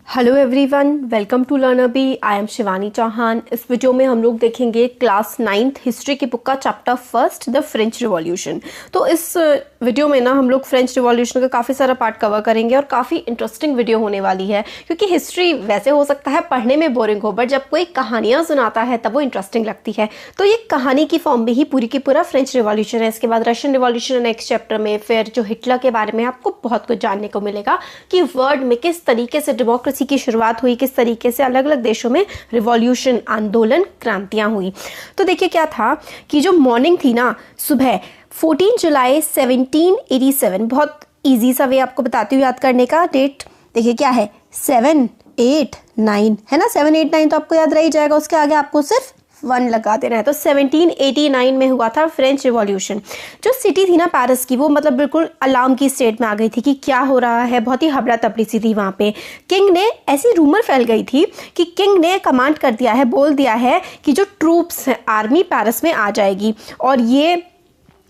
Hello everyone, welcome to learn Abhi. I am Shivani Chauhan. इस video में हम लोग देखेंगे क्लास 9th हिस्ट्री की बुक का chapter first, the French revolution. तो इस वीडियो में ना हम लोग फ्रेंच रिवॉल्यूशन का काफ़ी सारा पार्ट कवर करेंगे और काफ़ी इंटरेस्टिंग वीडियो होने वाली है, क्योंकि हिस्ट्री वैसे हो सकता है पढ़ने में बोरिंग हो, बट जब कोई कहानियाँ सुनाता है तब वो इंटरेस्टिंग लगती है। तो ये कहानी की फॉर्म में ही पूरी की पूरा फ्रेंच रिवॉल्यूशन है। इसके बाद रशियन रिवॉल्यूशन नेक्स्ट चैप्टर में, फिर जो हिटलर के बारे में आपको बहुत कुछ जानने को मिलेगा कि वर्ल्ड में किस तरीके से डेमोक्रेसी की शुरुआत हुई, किस तरीके से अलग अलग देशों में रिवॉल्यूशन, आंदोलन, क्रांतियां हुई। तो देखिए क्या था कि जो मॉर्निंग थी ना, सुबह 14 जुलाई 1787, बहुत इजी सा वे आपको बताती हूँ याद करने का। डेट देखिए क्या है, 7, 8, 9 है ना। 7, 8, 9 तो आपको याद रह ही जाएगा, उसके आगे आपको सिर्फ 1 लगा देना है। तो 1789 में हुआ था फ्रेंच रिवॉल्यूशन। जो सिटी थी ना पेरिस की, वो मतलब बिल्कुल अलार्म की स्टेट में आ गई थी कि क्या हो रहा है। बहुत ही हबड़ा तबड़ी सी थी वहाँ पे। किंग ने, ऐसी रूमर फैल गई थी कि किंग ने कमांड कर दिया है, बोल दिया है कि जो ट्रूप्स हैं, आर्मी पेरिस में आ जाएगी। और ये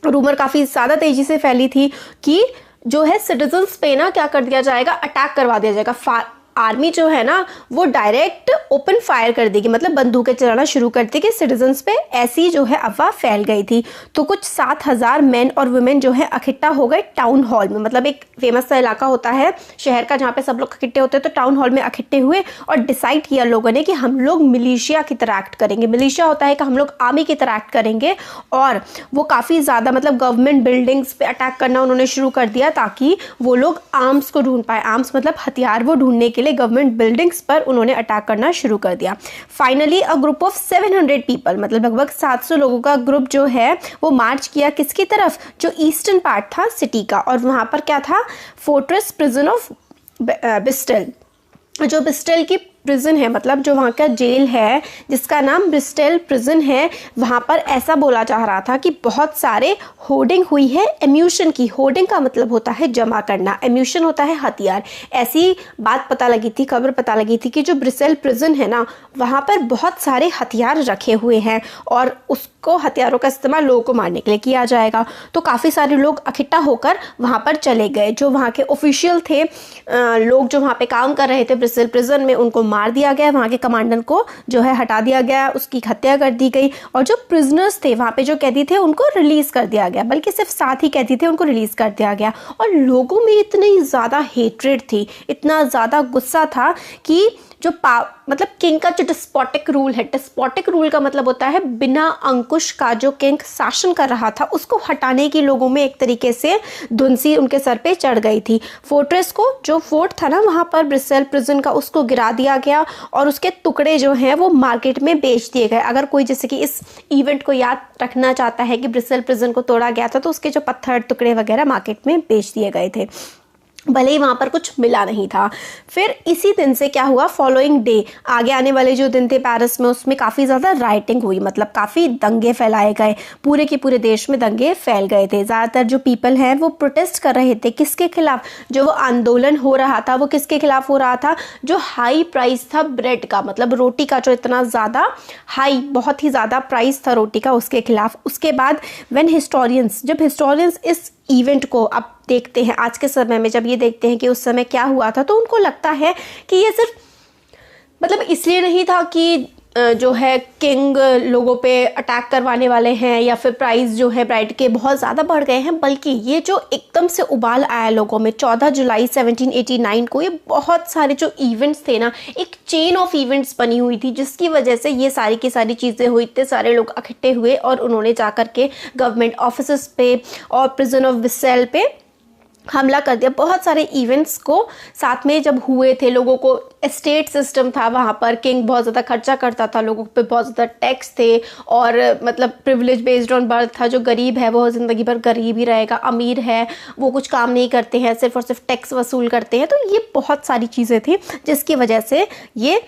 रूमर काफ़ी ज़्यादा तेज़ी से फैली थी कि जो है सिटीजन्स पे ना क्या कर दिया जाएगा, अटैक करवा दिया जाएगा। आर्मी जो है ना वो डायरेक्ट ओपन फायर कर देगी, मतलब बंदूकें चलाना शुरू कर देगी सिटीजन्स पे। ऐसी जो है अफवाह फैल गई थी। तो कुछ 7,000 मैन और वुमेन जो है इकट्ठा हो गए टाउन हॉल में। मतलब एक फेमस सा इलाका होता है शहर का जहाँ पे सब लोग इकट्ठे होते हैं। तो टाउन हॉल में इकट्ठे हुए और डिसाइड किया लोगों ने कि हम लोग मिलिशिया की तरह एक्ट करेंगे। मिलिशिया होता है कि हम लोग आर्मी की तरह एक्ट करेंगे। और वो काफ़ी ज़्यादा मतलब गवर्नमेंट बिल्डिंग्स पे अटैक करना उन्होंने शुरू कर दिया, ताकि वो लोग आर्म्स को ढूंढ पाए। आर्म्स मतलब हथियार वो ढूंढने के लिए गवर्नमेंट बिल्डिंग्स पर उन्होंने अटैक करना शुरू कर दिया। Finally a group of 700 people, मतलब लगभग 700 लोगों का ग्रुप जो है वो मार्च किया किसकी तरफ, जो ईस्टर्न पार्ट था सिटी का। और वहां पर क्या था, फोर्ट्रेस प्रिजन ऑफ बिस्टल। जो बिस्टल की प्रिजन है, मतलब जो वहाँ का जेल है जिसका नाम ब्रिस्टल प्रिजन है, वहाँ पर ऐसा बोला जा रहा था कि बहुत सारे होर्डिंग हुई है एम्यूशन की। होर्डिंग का मतलब होता है जमा करना, एम्यूशन होता है हथियार। ऐसी बात पता लगी थी, खबर पता लगी थी कि जो ब्रिस्टल प्रिजन है ना, वहाँ पर बहुत सारे हथियार रखे हुए हैं और उसको हथियारों का इस्तेमाल लोगों को मारने के लिए किया जाएगा। तो काफ़ी सारे लोग इकट्ठा होकर वहाँ पर चले गए। जो वहाँ के ऑफिशियल थे, लोग जो वहाँ पे काम कर रहे थे ब्रिस्टल प्रिजन में, उनको मार दिया गया। वहाँ के कमांडर को जो है हटा दिया गया, उसकी हत्या कर दी गई। और जो प्रिजनर्स थे वहाँ पे, जो कैदी थे, उनको रिलीज कर दिया गया। बल्कि सिर्फ 7 ही कैदी थे, उनको रिलीज कर दिया गया। और लोगों में इतनी ज़्यादा हेट्रेड थी, इतना ज़्यादा गुस्सा था कि जो मतलब किंग का जो डिस्पोटिक रूल है, डिस्पोटिक रूल का मतलब होता है बिना अंकुश का जो किंग शासन कर रहा था, उसको हटाने की लोगों में एक तरीके से धुंसी उनके सर पे चढ़ गई थी। फोर्ट्रेस को, जो फोर्ट था ना वहाँ पर ब्रिस्टल प्रिजन का, उसको गिरा दिया गया और उसके टुकड़े जो हैं वो मार्केट में बेच दिए गए। अगर कोई जैसे कि इस इवेंट को याद रखना चाहता है कि ब्रिस्टल प्रिजन को तोड़ा गया था, तो उसके जो पत्थर टुकड़े वगैरह मार्केट में बेच दिए गए थे, भले ही वहाँ पर कुछ मिला नहीं था। फिर इसी दिन से क्या हुआ, फॉलोइंग डे, आगे आने वाले जो दिन थे पेरिस में, उसमें काफ़ी ज़्यादा राइटिंग हुई, मतलब काफ़ी दंगे फैलाए गए। पूरे के पूरे देश में दंगे फैल गए थे। ज़्यादातर जो पीपल हैं वो प्रोटेस्ट कर रहे थे। किसके खिलाफ? जो वो आंदोलन हो रहा था वो किसके खिलाफ हो रहा था? जो हाई प्राइस था ब्रेड का, मतलब रोटी का, जो इतना ज़्यादा हाई, बहुत ही ज़्यादा प्राइस था रोटी का, उसके खिलाफ। उसके बाद जब हिस्टोरियंस इस इवेंट को अब देखते हैं, आज के समय में जब ये देखते हैं कि उस समय क्या हुआ था, तो उनको लगता है कि ये सिर्फ मतलब इसलिए नहीं था कि जो है किंग लोगों पे अटैक करवाने वाले हैं या फिर प्राइस जो है ब्राइड के बहुत ज़्यादा बढ़ गए हैं, बल्कि ये जो एकदम से उबाल आया लोगों में 14 जुलाई 1789 को, ये बहुत सारे जो इवेंट्स थे ना, एक चेन ऑफ इवेंट्स बनी हुई थी, जिसकी वजह से ये सारी की सारी चीज़ें हुई। इतने सारे लोग इकट्ठे हुए और उन्होंने जा कर के गवर्नमेंट ऑफिस पे और प्रिजन ऑफ बिस्टल पे हमला कर दिया। बहुत सारे इवेंट्स को साथ में जब हुए थे, लोगों को एस्टेट सिस्टम था वहाँ पर, किंग बहुत ज़्यादा खर्चा करता था, लोगों पे बहुत ज़्यादा टैक्स थे और मतलब प्रिविलेज बेस्ड ऑन बर्थ था। जो गरीब है वो ज़िंदगी भर गरीब ही रहेगा, अमीर है वो कुछ काम नहीं करते हैं, सिर्फ और सिर्फ टैक्स वसूल करते हैं। तो ये बहुत सारी चीज़ें थी जिसकी वजह से ये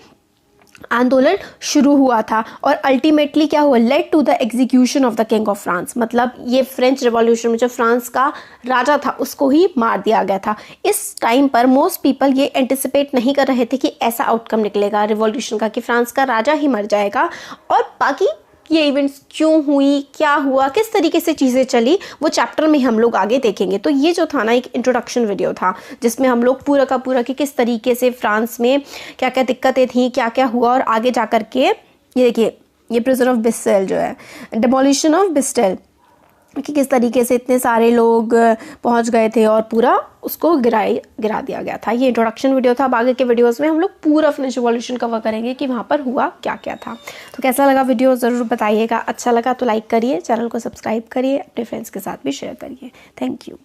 आंदोलन शुरू हुआ था। और अल्टीमेटली क्या हुआ, led to the execution of the king of France. मतलब ये फ्रेंच रिवॉल्यूशन में जो फ्रांस का राजा था उसको ही मार दिया गया था। इस टाइम पर मोस्ट पीपल ये एंटिसिपेट नहीं कर रहे थे कि ऐसा आउटकम निकलेगा रिवॉल्यूशन का, कि फ्रांस का राजा ही मर जाएगा और बाकी ये इवेंट्स क्यों हुई, क्या हुआ, किस तरीके से चीज़ें चली, वो चैप्टर में हम लोग आगे देखेंगे। तो ये जो था ना एक इंट्रोडक्शन वीडियो था जिसमें हम लोग पूरा का पूरा कि किस तरीके से फ्रांस में क्या क्या दिक्कतें थी, क्या क्या हुआ, और आगे जा कर के ये देखिए ये प्रिजन ऑफ बिस्टेल जो है, डेमोलिशन ऑफ बिस्टेल, कि किस तरीके से इतने सारे लोग पहुंच गए थे और पूरा उसको गिरा दिया गया था। ये इंट्रोडक्शन वीडियो था। अब आगे के वीडियोस में हम लोग पूरा फ्रेंच रिवॉल्यूशन कवर करेंगे कि वहाँ पर हुआ क्या क्या था। तो कैसा लगा वीडियो ज़रूर बताइएगा। अच्छा लगा तो लाइक करिए, चैनल को सब्सक्राइब करिए, अपने फ्रेंड्स के साथ भी शेयर करिए। Thank you.